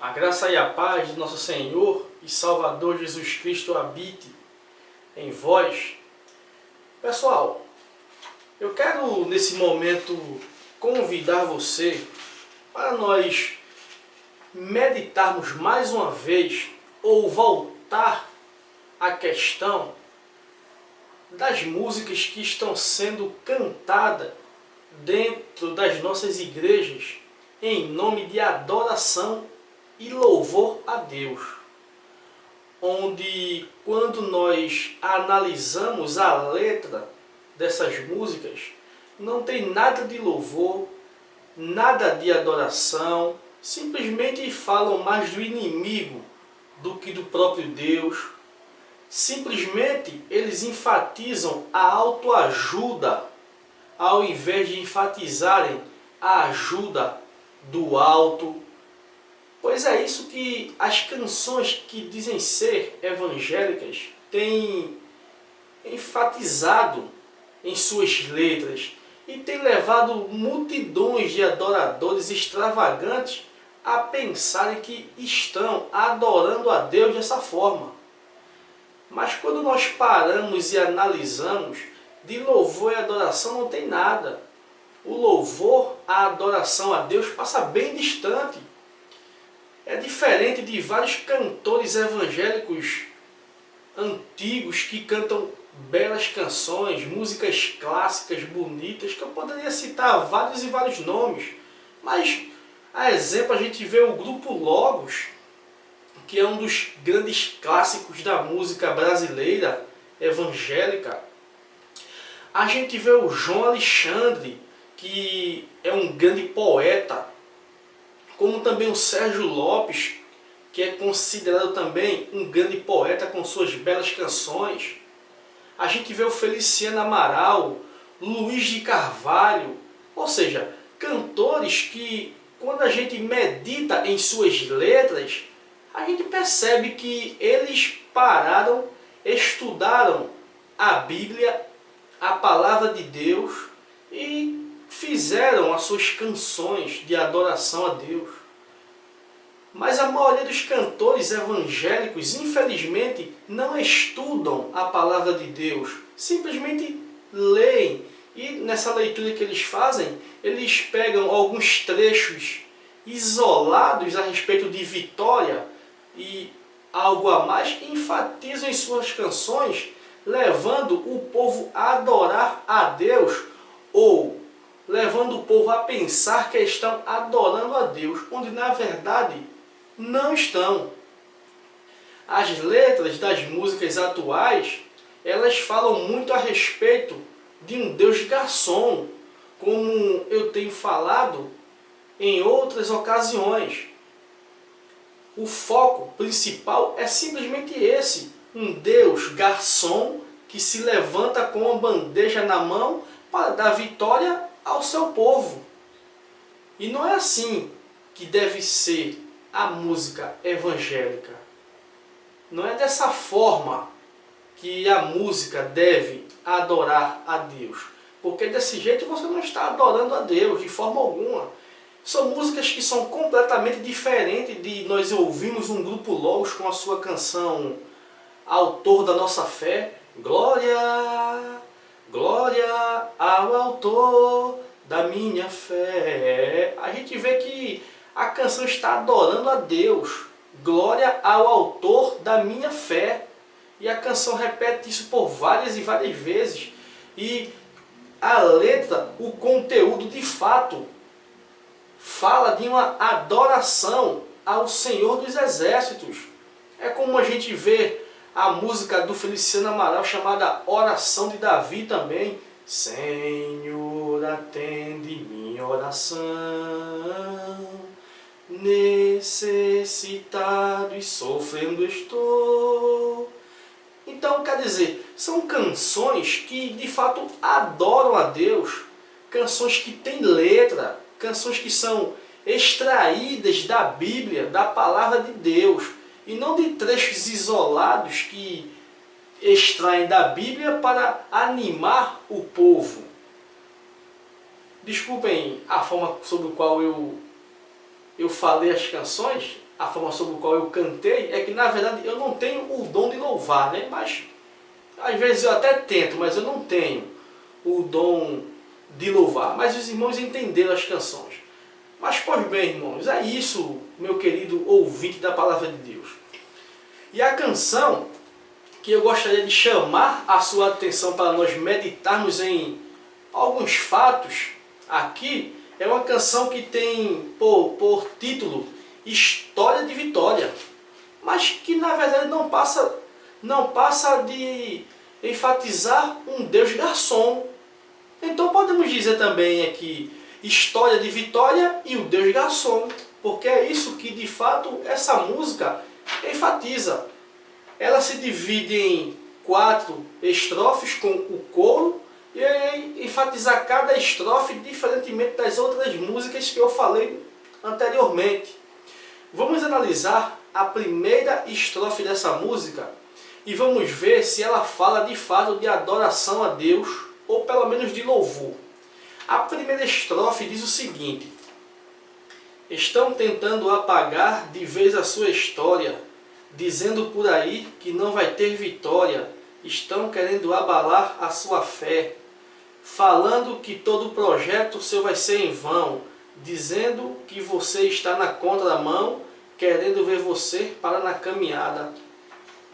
A graça e a paz de nosso Senhor e Salvador Jesus Cristo habite em vós. Pessoal, eu quero nesse momento convidar você para nós meditarmos mais uma vez ou voltar à questão das músicas que estão sendo cantadas dentro das nossas igrejas em nome de adoração e louvor a Deus, onde quando nós analisamos a letra dessas músicas, não tem nada de louvor, nada de adoração, simplesmente falam mais do inimigo do que do próprio Deus. Simplesmente eles enfatizam a autoajuda ao invés de enfatizarem a ajuda do alto. Pois é isso que as canções que dizem ser evangélicas têm enfatizado em suas letras e tem levado multidões de adoradores extravagantes a pensarem que estão adorando a Deus dessa forma. Mas quando nós paramos e analisamos, de louvor e adoração não tem nada. O louvor, a adoração a Deus passa bem distante. É diferente de vários cantores evangélicos antigos que cantam belas canções, músicas clássicas, bonitas, que eu poderia citar vários e vários nomes. Mas, a exemplo, a gente vê o grupo Logos, que é um dos grandes clássicos da música brasileira evangélica. A gente vê o João Alexandre, que é um grande poeta, como também o Sérgio Lopes, que é considerado também um grande poeta com suas belas canções. A gente vê o Feliciano Amaral, Luiz de Carvalho, ou seja, cantores que, quando a gente medita em suas letras, a gente percebe que eles pararam, estudaram a Bíblia, a Palavra de Deus e fizeram as suas canções de adoração a Deus. Mas a maioria dos cantores evangélicos, infelizmente, não estudam a Palavra de Deus. Simplesmente leem. E nessa leitura que eles fazem, eles pegam alguns trechos isolados a respeito de vitória e algo a mais, e enfatizam em suas canções, levando o povo a adorar a Deus, ou levando o povo a pensar que estão adorando a Deus, onde na verdade não estão. As letras das músicas atuais, elas falam muito a respeito de um Deus garçom, como eu tenho falado em outras ocasiões. O foco principal é simplesmente esse, um Deus garçom que se levanta com uma bandeja na mão para dar vitória ao seu povo. E não é assim que deve ser a música evangélica. Não é dessa forma que a música deve adorar a Deus. Porque desse jeito você não está adorando a Deus de forma alguma. São músicas que são completamente diferentes de nós ouvirmos um grupo Logos com a sua canção Autor da Nossa Fé. Glória, glória ao Autor da minha fé. A gente vê que a canção está adorando a Deus. Glória ao Autor da minha fé. E a canção repete isso por várias e várias vezes. E a letra, o conteúdo de fato, fala de uma adoração ao Senhor dos Exércitos. É como a gente vê a música do Feliciano Amaral chamada Oração de Davi também. Senhor, atende minha oração, necessitado e sofrendo estou. Então, quer dizer, são canções que de fato adoram a Deus, canções que têm letra, canções que são extraídas da Bíblia, da Palavra de Deus, e não de trechos isolados que extraem da Bíblia para animar o povo. Desculpem a forma sobre a qual eu falei as canções, a forma sobre a qual eu cantei, é que na verdade eu não tenho o dom de louvar, né? Mas às vezes eu até tento, mas eu não tenho o dom de louvar. Mas os irmãos entenderam as canções. Mas pois bem, irmãos, é isso, meu querido ouvinte da Palavra de Deus. E a canção que eu gostaria de chamar a sua atenção para nós meditarmos em alguns fatos aqui, é uma canção que tem por título História de Vitória, mas que na verdade não passa de enfatizar um Deus garçom. Então podemos dizer também aqui História de Vitória e o Deus garçom, porque é isso que de fato essa música enfatiza. Ela se divide em 4 estrofes com o coro e enfatizar cada estrofe diferentemente das outras músicas que eu falei anteriormente. Vamos analisar a primeira estrofe dessa música e vamos ver se ela fala de fato de adoração a Deus ou pelo menos de louvor. A primeira estrofe diz o seguinte: estão tentando apagar de vez a sua história, dizendo por aí que não vai ter vitória, estão querendo abalar a sua fé, falando que todo projeto seu vai ser em vão, dizendo que você está na contramão, querendo ver você parar na caminhada.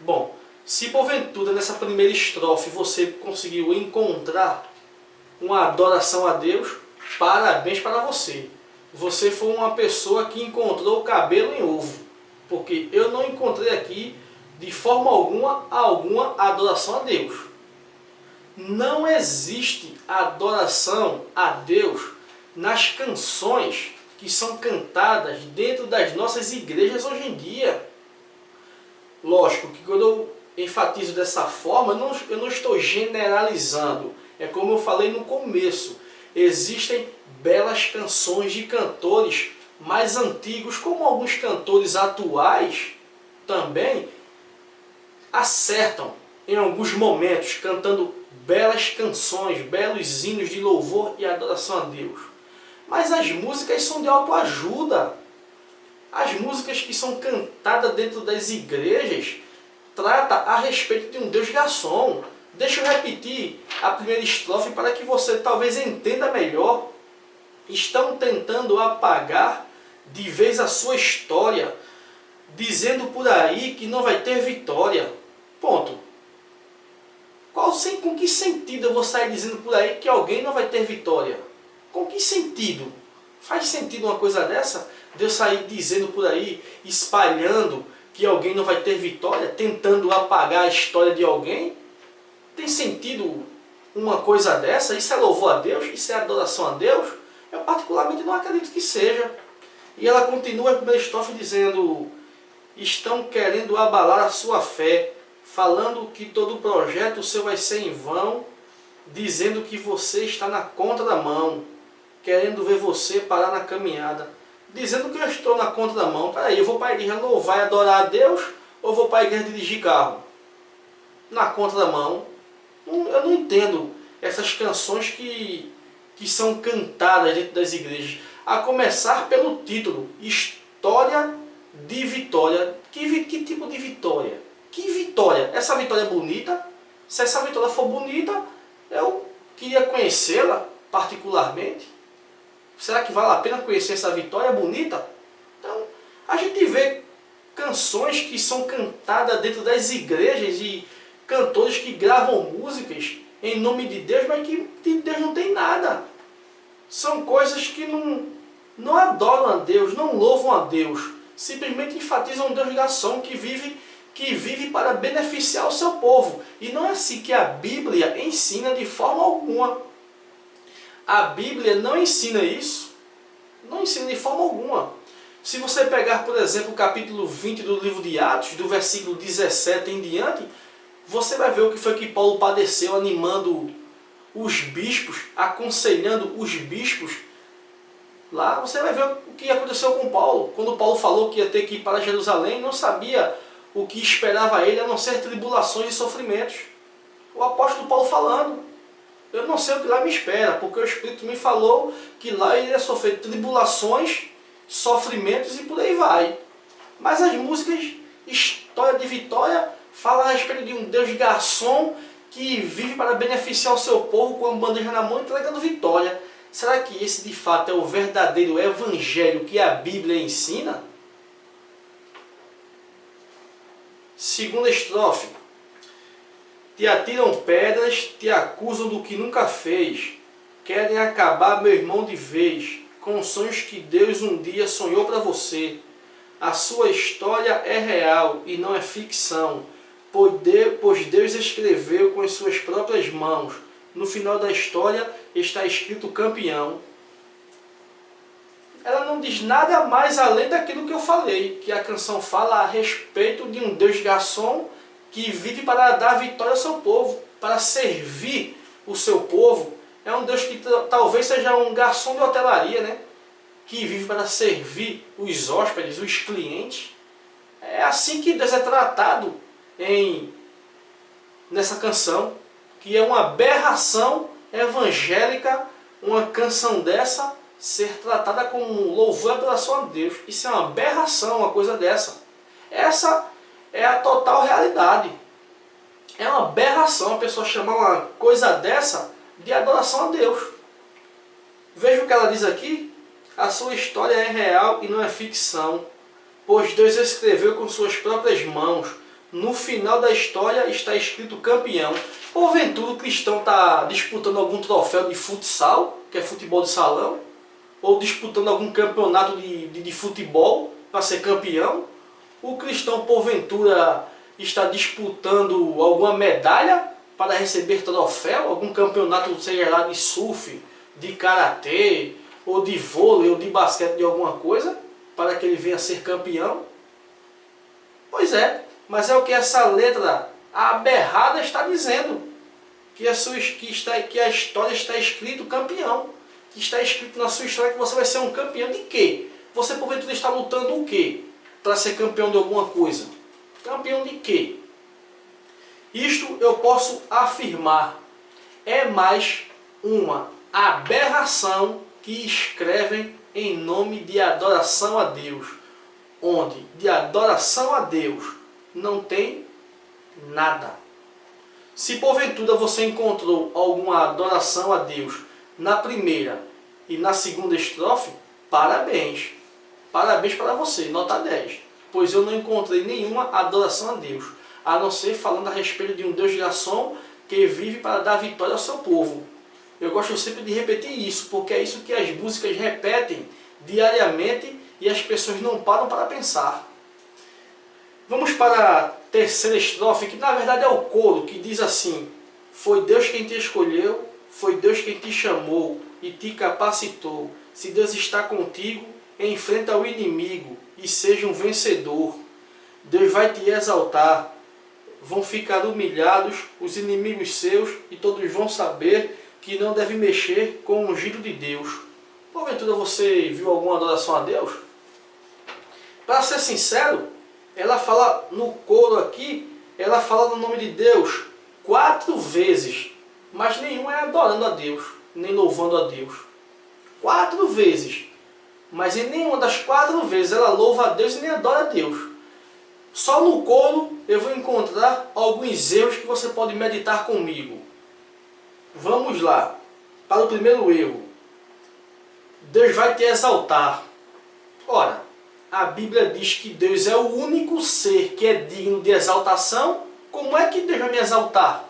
Bom, se porventura nessa primeira estrofe você conseguiu encontrar uma adoração a Deus, parabéns para você. Você foi uma pessoa que encontrou o cabelo em ovo, porque eu não encontrei aqui de forma alguma adoração a Deus. Não existe adoração a Deus nas canções que são cantadas dentro das nossas igrejas hoje em dia. Lógico que quando eu enfatizo dessa forma, eu não estou generalizando. É como eu falei no começo, existem belas canções de cantores mais antigos, como alguns cantores atuais também acertam em alguns momentos, cantando belas canções, belos hinos de louvor e adoração a Deus. Mas as músicas são de autoajuda. As músicas que são cantadas dentro das igrejas tratam a respeito de um Deus garçom. Deixa eu repetir a primeira estrofe para que você talvez entenda melhor. Estão tentando apagar de vez a sua história, dizendo por aí que não vai ter vitória. Ponto. Com que sentido eu vou sair dizendo por aí que alguém não vai ter vitória? Com que sentido? Faz sentido uma coisa dessa? De eu sair dizendo por aí, espalhando que alguém não vai ter vitória, tentando apagar a história de alguém? Tem sentido uma coisa dessa? Isso é louvor a Deus? Isso é adoração a Deus? Eu particularmente não acredito que seja. E ela continua a primeira estrofe dizendo: estão querendo abalar a sua fé, falando que todo projeto seu vai ser em vão, dizendo que você está na contramão, querendo ver você parar na caminhada. Dizendo que eu estou na contramão. Peraí, eu vou para a igreja louvar e adorar a Deus ou vou para a igreja dirigir carro? Na contramão. Eu não entendo essas canções que são cantadas dentro das igrejas. A começar pelo título, História de Vitória. Que tipo de vitória? Que vitória? Essa vitória é bonita? Se essa vitória for bonita, eu queria conhecê-la particularmente. Será que vale a pena conhecer essa vitória bonita? Então, a gente vê canções que são cantadas dentro das igrejas e cantores que gravam músicas em nome de Deus, mas que de Deus não tem nada. São coisas que não adoram a Deus, não louvam a Deus. Simplesmente enfatizam um Deus garçom que vive para beneficiar o seu povo. E não é assim que a Bíblia ensina de forma alguma. A Bíblia não ensina isso. Não ensina de forma alguma. Se você pegar, por exemplo, o capítulo 20 do livro de Atos, do versículo 17 em diante, você vai ver o que foi que Paulo padeceu animando os bispos, aconselhando os bispos. Lá você vai ver o que aconteceu com Paulo. Quando Paulo falou que ia ter que ir para Jerusalém, não sabia o que esperava ele, a não ser tribulações e sofrimentos. O apóstolo Paulo falando: eu não sei o que lá me espera, porque o Espírito me falou que lá ele ia sofrer tribulações, sofrimentos e por aí vai. Mas as músicas História de Vitória falam a respeito de um Deus garçom que vive para beneficiar o seu povo com a bandeja na mão entregando vitória. Será que esse de fato é o verdadeiro evangelho que a Bíblia ensina? Segunda estrofe. Te atiram pedras, te acusam do que nunca fez. Querem acabar meu irmão de vez, com sonhos que Deus um dia sonhou para você. A sua história é real e não é ficção, pois Deus escreveu com as suas próprias mãos. No final da história está escrito campeão. Ela não diz nada mais além daquilo que eu falei, que a canção fala a respeito de um Deus garçom que vive para dar vitória ao seu povo, para servir o seu povo. É um Deus que talvez seja um garçom de hotelaria, né? Que vive para servir os hóspedes, os clientes. É assim que Deus é tratado nessa canção, que é uma aberração evangélica, uma canção dessa ser tratada como louvor e adoração a Deus. Isso é uma aberração, uma coisa dessa. Essa é a total realidade. É uma aberração a pessoa chamar uma coisa dessa de adoração a Deus. Veja o que ela diz aqui. A sua história é real e não é ficção, pois Deus escreveu com suas próprias mãos. No final da história está escrito campeão. Porventura o cristão está disputando algum troféu de futsal, que é futebol de salão, ou disputando algum campeonato de futebol para ser campeão. O cristão porventura está disputando alguma medalha para receber troféu, algum campeonato, seja lá de surf, de karatê, ou de vôlei, ou de basquete, de alguma coisa, para que ele venha ser campeão. Pois é, mas é o que essa letra aberrada está dizendo, que a história está escrito campeão, que está escrito na sua história que você vai ser um campeão de quê? Você porventura está lutando o quê para ser campeão de alguma coisa? Campeão de quê? Isto eu posso afirmar, é mais uma aberração que escrevem em nome de adoração a Deus, onde de adoração a Deus não tem nada. Se porventura você encontrou alguma adoração a Deus na primeira e na segunda estrofe, parabéns. Parabéns para você, nota 10. Pois eu não encontrei nenhuma adoração a Deus, a não ser falando a respeito de um Deus garçom que vive para dar vitória ao seu povo. Eu gosto sempre de repetir isso, porque é isso que as músicas repetem diariamente e as pessoas não param para pensar. Vamos para a terceira estrofe, que na verdade é o coro, que diz assim: foi Deus quem te escolheu, foi Deus quem te chamou e te capacitou. Se Deus está contigo, enfrenta o inimigo e seja um vencedor. Deus vai te exaltar, vão ficar humilhados os inimigos seus e todos vão saber que não deve mexer com o ungido de Deus. Porventura você viu alguma adoração a Deus? Para ser sincero, ela fala no coro aqui, ela fala no nome de Deus 4 vezes, mas nenhum é adorando a Deus, nem louvando a Deus. 4 vezes, mas em nenhuma das 4 vezes ela louva a Deus e nem adora a Deus. Só no coro eu vou encontrar alguns erros que você pode meditar comigo. Vamos lá, para o primeiro erro. Deus vai te exaltar. Ora, a Bíblia diz que Deus é o único ser que é digno de exaltação. Como é que Deus vai me exaltar?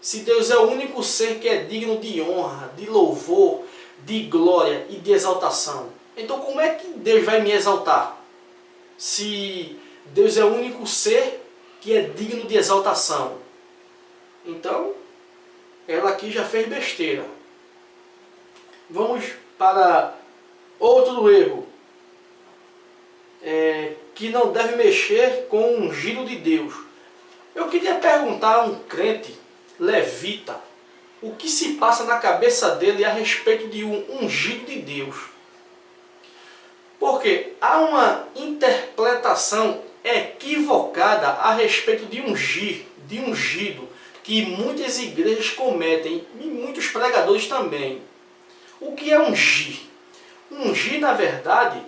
Se Deus é o único ser que é digno de honra, de louvor, de glória e de exaltação, então como é que Deus vai me exaltar? Se Deus é o único ser que é digno de exaltação. Então, ela aqui já fez besteira. Vamos para outro erro. Que não deve mexer com o ungido de Deus. Eu queria perguntar a um crente levita o que se passa na cabeça dele a respeito de um ungido de Deus. Porque há uma interpretação equivocada a respeito de ungir, de ungido, que muitas igrejas cometem e muitos pregadores também. O que é ungir? Ungir, na verdade,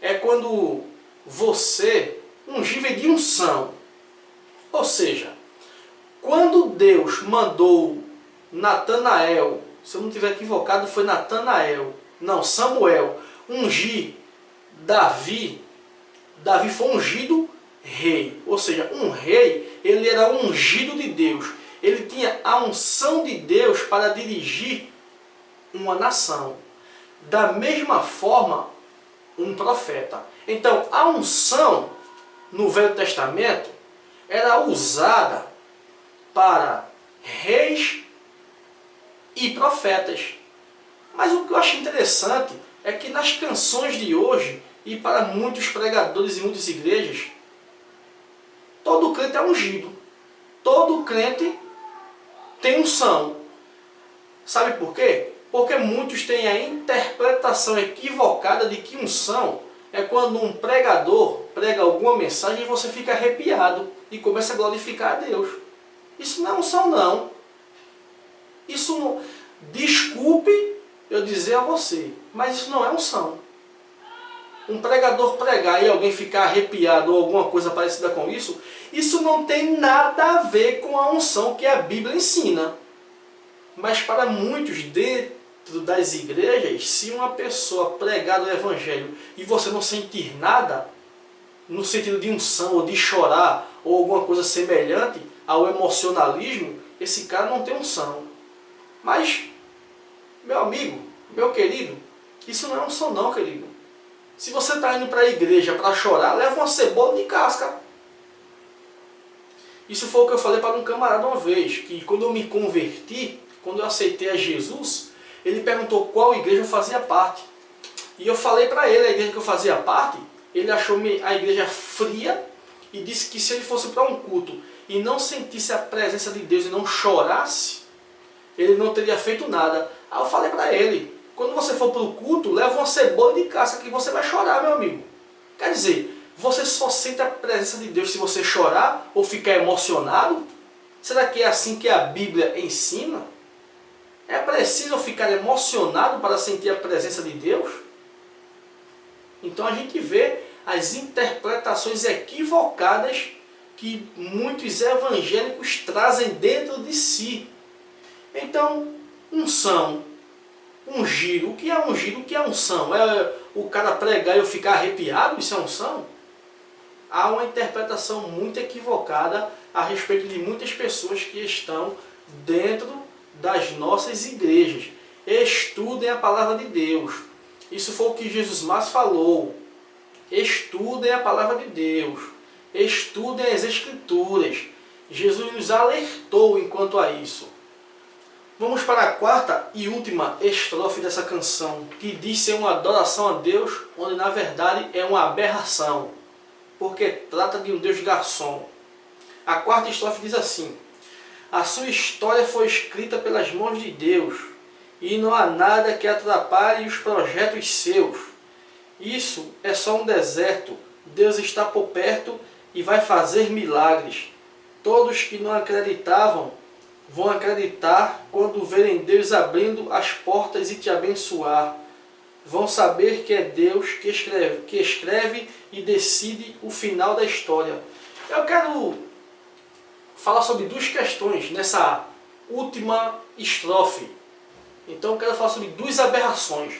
é quando você, ungir vem de unção. Ou seja, quando Deus mandou Natanael, se eu não estiver equivocado, foi Natanael, não, Samuel, ungir Davi, Davi foi ungido rei. Ou seja, um rei, ele era ungido de Deus. Ele tinha a unção de Deus para dirigir uma nação. Da mesma forma, um profeta. Então, a unção no Velho Testamento era usada para reis e profetas. Mas o que eu acho interessante é que nas canções de hoje, e para muitos pregadores e muitas igrejas, todo crente é ungido. Todo crente tem unção. Sabe por quê? Porque muitos têm a interpretação equivocada de que unção é quando um pregador prega alguma mensagem e você fica arrepiado e começa a glorificar a Deus. Isso não é unção, não. Isso não... Desculpe eu dizer a você, mas isso não é unção. Um pregador pregar e alguém ficar arrepiado ou alguma coisa parecida com isso, isso não tem nada a ver com a unção que a Bíblia ensina. Mas para muitos dentro das igrejas, se uma pessoa pregar o Evangelho e você não sentir nada, no sentido de unção ou de chorar ou alguma coisa semelhante ao emocionalismo, esse cara não tem unção. Mas, meu amigo, meu querido, isso não é unção não, querido. Se você está indo para a igreja para chorar, leva uma cebola de casca. Isso foi o que eu falei para um camarada uma vez, que quando eu me converti, quando eu aceitei a Jesus, ele perguntou qual igreja eu fazia parte. E eu falei para ele a igreja que eu fazia parte, ele achou a igreja fria e disse que se ele fosse para um culto e não sentisse a presença de Deus e não chorasse, ele não teria feito nada. Aí eu falei para ele, quando você for para o culto, leva uma cebola de casca que você vai chorar, meu amigo. Quer dizer, você só sente a presença de Deus se você chorar ou ficar emocionado? Será que é assim que a Bíblia ensina? É preciso ficar emocionado para sentir a presença de Deus? Então a gente vê as interpretações equivocadas que muitos evangélicos trazem dentro de si. Então, unção, ungir, o que é ungir? O que é unção? É o cara pregar e eu ficar arrepiado? Isso é unção? Há uma interpretação muito equivocada a respeito de muitas pessoas que estão dentro das nossas igrejas. Estudem a palavra de Deus. Isso foi o que Jesus mais falou. Estudem a palavra de Deus. Estudem as Escrituras. Jesus nos alertou enquanto a isso. Vamos para a quarta e última estrofe dessa canção, que diz ser uma adoração a Deus, onde na verdade é uma aberração, porque trata de um Deus garçom. A quarta estrofe diz assim: a sua história foi escrita pelas mãos de Deus, e não há nada que atrapalhe os projetos seus. Isso é só um deserto, Deus está por perto e vai fazer milagres. Todos que não acreditavam vão acreditar quando verem Deus abrindo as portas e te abençoar. Vão saber que é Deus que escreve e decide o final da história. Eu quero falar sobre duas questões nessa última estrofe. Então eu quero falar sobre duas aberrações.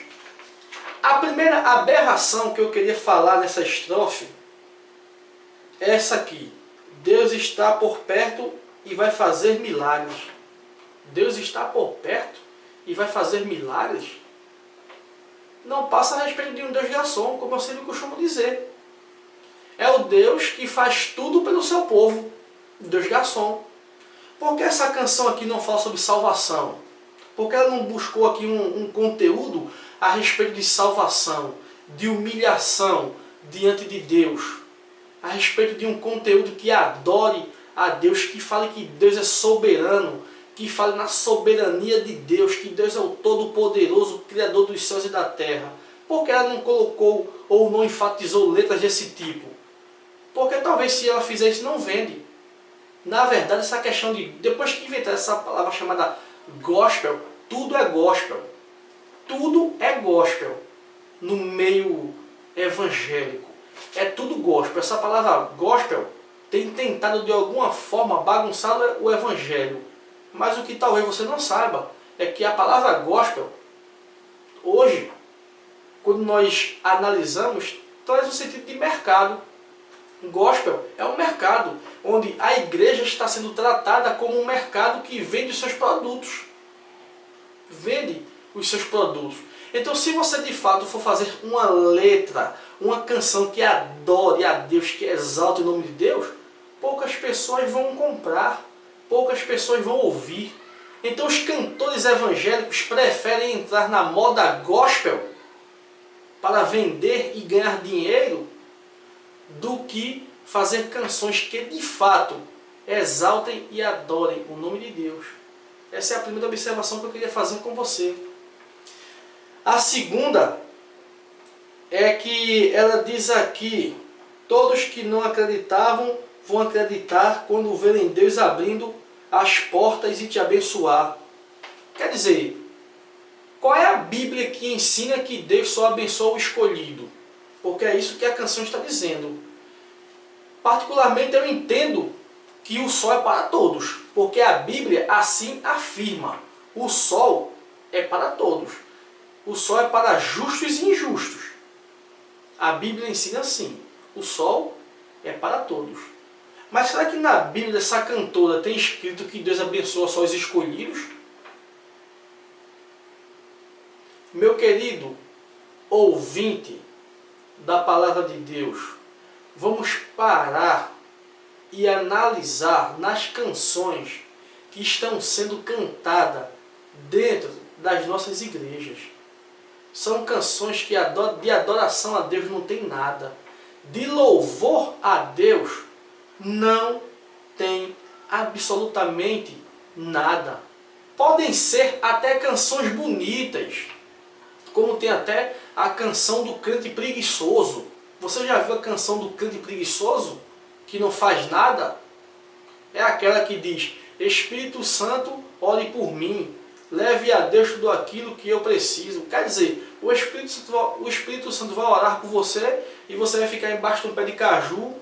A primeira aberração que eu queria falar nessa estrofe é essa aqui. Deus está por perto e vai fazer milagres. Deus está por perto e vai fazer milagres? Não passa a respeito de um Deus garçom, como eu sempre costumo dizer. É o Deus que faz tudo pelo seu povo. Deus garçom. Por que essa canção aqui não fala sobre salvação? Porque ela não buscou aqui um conteúdo a respeito de salvação, de humilhação diante de Deus, a respeito de um conteúdo que adore a Deus, que fale que Deus é soberano, que fale na soberania de Deus, que Deus é o Todo-Poderoso, Criador dos céus e da terra. Por que ela não colocou ou não enfatizou letras desse tipo? Porque talvez se ela fizer isso não vende. Na verdade, essa questão de... Depois que inventaram essa palavra chamada gospel, tudo é gospel. Tudo é gospel no meio evangélico. é tudo gospel. Essa palavra gospel tem tentado de alguma forma bagunçar o evangelho. Mas o que talvez você não saiba é que a palavra gospel, hoje, quando nós analisamos, traz o sentido de mercado. Gospel é um mercado onde a igreja está sendo tratada como um mercado que vende os seus produtos. Vende os seus produtos. Então, se você de fato for fazer uma letra, uma canção que adore a Deus, que exalte o nome de Deus, poucas pessoas vão comprar, poucas pessoas vão ouvir. Então, os cantores evangélicos preferem entrar na moda gospel para vender e ganhar dinheiro do que fazer canções que de fato exaltem e adorem o nome de Deus. Essa é a primeira observação que eu queria fazer com você. A segunda é que ela diz aqui: todos que não acreditavam vão acreditar quando verem Deus abrindo as portas e te abençoar. Quer dizer, qual é a Bíblia que ensina que Deus só abençoa o escolhido? Porque é isso que a canção está dizendo. Particularmente eu entendo que o sol é para todos, porque a Bíblia assim afirma. O sol é para todos. O sol é para justos e injustos. A Bíblia ensina assim. O sol é para todos. Mas será que na Bíblia dessa cantora tem escrito que Deus abençoa só os escolhidos? Meu querido ouvinte da palavra de Deus, vamos parar e analisar nas canções que estão sendo cantadas dentro das nossas igrejas. São canções que de adoração a Deus não tem nada. De louvor a Deus não tem absolutamente nada. Podem ser até canções bonitas, como tem até a canção do crente preguiçoso. Você já viu a canção do crente preguiçoso, que não faz nada? É aquela que diz: Espírito Santo, ore por mim, leve a Deus tudo aquilo que eu preciso. Quer dizer, o Espírito Santo vai orar por você e você vai ficar embaixo de um pé de caju,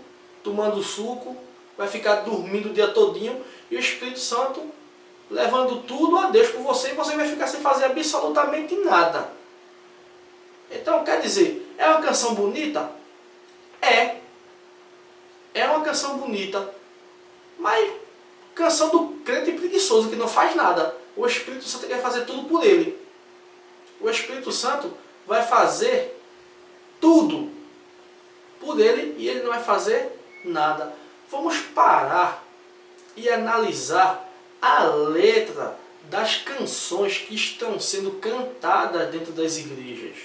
tomando suco, vai ficar dormindo o dia todinho, e o Espírito Santo levando tudo a Deus por você, e você vai ficar sem fazer absolutamente nada. Então, quer dizer, é uma canção bonita? É. É uma canção bonita. Mas canção do crente preguiçoso que não faz nada. O Espírito Santo quer fazer tudo por ele. O Espírito Santo vai fazer tudo por ele e ele não vai fazer nada. Vamos parar e analisar a letra das canções que estão sendo cantadas dentro das igrejas.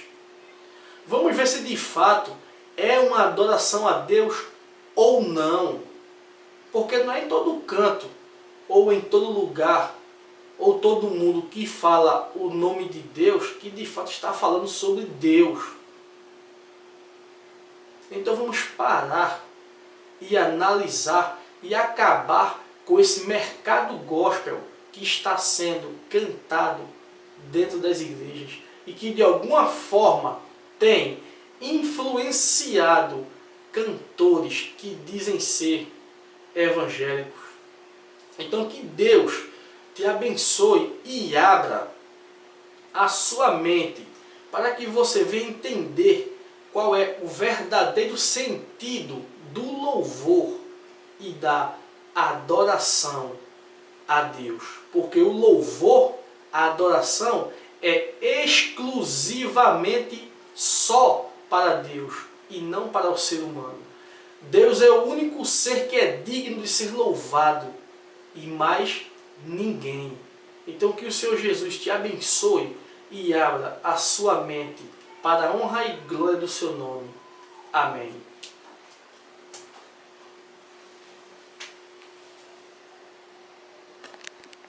Vamos ver se de fato é uma adoração a Deus ou não. Porque não é em todo canto, ou em todo lugar, ou todo mundo que fala o nome de Deus, que de fato está falando sobre Deus. Então vamos parar e analisar e acabar com esse mercado gospel que está sendo cantado dentro das igrejas e que de alguma forma tem influenciado cantores que dizem ser evangélicos. Então que Deus te abençoe e abra a sua mente para que você venha entender qual é o verdadeiro sentido do louvor e da adoração a Deus. Porque o louvor, a adoração é exclusivamente só para Deus e não para o ser humano. Deus é o único ser que é digno de ser louvado e mais ninguém. Então que o Senhor Jesus te abençoe e abra a sua mente para a honra e glória do seu nome. Amém.